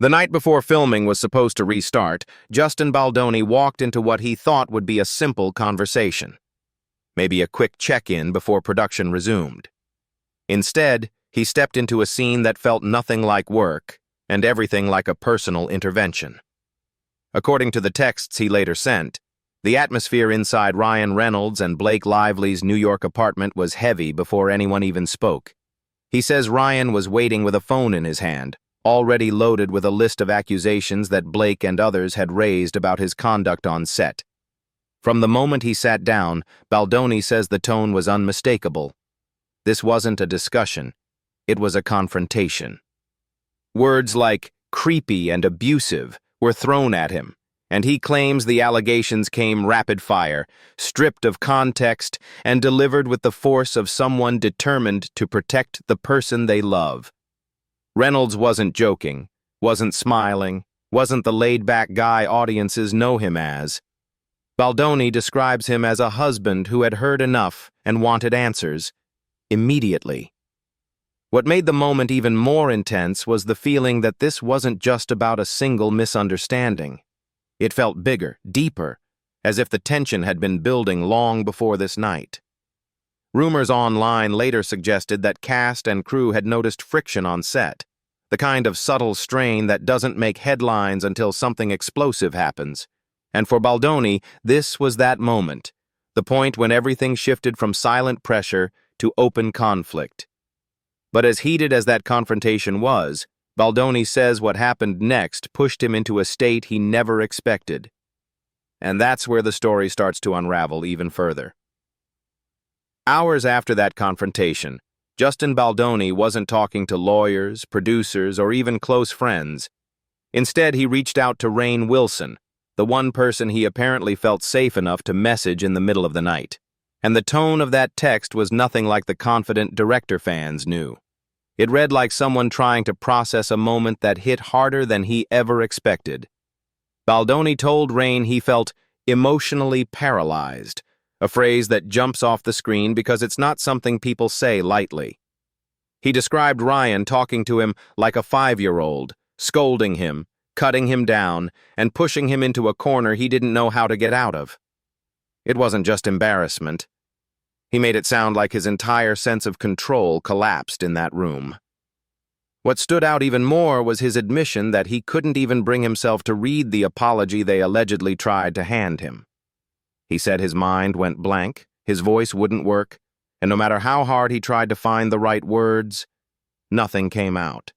The night before filming was supposed to restart, Justin Baldoni walked into what he thought would be a simple conversation. Maybe a quick check-in before production resumed. Instead, he stepped into a scene that felt nothing like work and everything like a personal intervention. According to the texts he later sent, the atmosphere inside Ryan Reynolds and Blake Lively's New York apartment was heavy before anyone even spoke. He says Ryan was waiting with a phone in his hand, already loaded with a list of accusations that Blake and others had raised about his conduct on set. From the moment he sat down, Baldoni says the tone was unmistakable. This wasn't a discussion. It was a confrontation. Words like creepy and abusive were thrown at him, and he claims the allegations came rapid fire, stripped of context, and delivered with the force of someone determined to protect the person they love. Reynolds wasn't joking, wasn't smiling, wasn't the laid-back guy audiences know him as. Baldoni describes him as a husband who had heard enough and wanted answers, immediately. What made the moment even more intense was the feeling that this wasn't just about a single misunderstanding. It felt bigger, deeper, as if the tension had been building long before this night. Rumors online later suggested that cast and crew had noticed friction on set, the kind of subtle strain that doesn't make headlines until something explosive happens. And for Baldoni, this was that moment, the point when everything shifted from silent pressure to open conflict. But as heated as that confrontation was, Baldoni says what happened next pushed him into a state he never expected. And that's where the story starts to unravel even further. Hours after that confrontation, Justin Baldoni wasn't talking to lawyers, producers, or even close friends. Instead, he reached out to Rainn Wilson, the one person he apparently felt safe enough to message in the middle of the night. And the tone of that text was nothing like the confident director fans knew. It read like someone trying to process a moment that hit harder than he ever expected. Baldoni told Rainn he felt emotionally paralyzed, a phrase that jumps off the screen because it's not something people say lightly. He described Ryan talking to him like a 5-year-old, scolding him, cutting him down, and pushing him into a corner he didn't know how to get out of. It wasn't just embarrassment. He made it sound like his entire sense of control collapsed in that room. What stood out even more was his admission that he couldn't even bring himself to read the apology they allegedly tried to hand him. He said his mind went blank, his voice wouldn't work, and no matter how hard he tried to find the right words, nothing came out.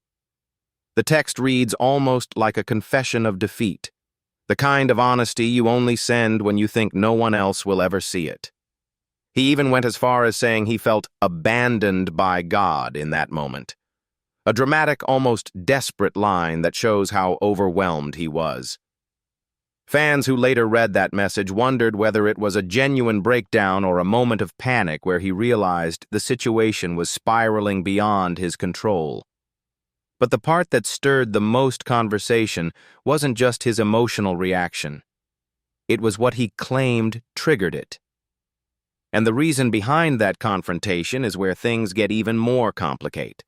The text reads almost like a confession of defeat, the kind of honesty you only send when you think no one else will ever see it. He even went as far as saying he felt abandoned by God in that moment. A dramatic, almost desperate line that shows how overwhelmed he was. Fans who later read that message wondered whether it was a genuine breakdown or a moment of panic where he realized the situation was spiraling beyond his control. But the part that stirred the most conversation wasn't just his emotional reaction. It was what he claimed triggered it. And the reason behind that confrontation is where things get even more complicated.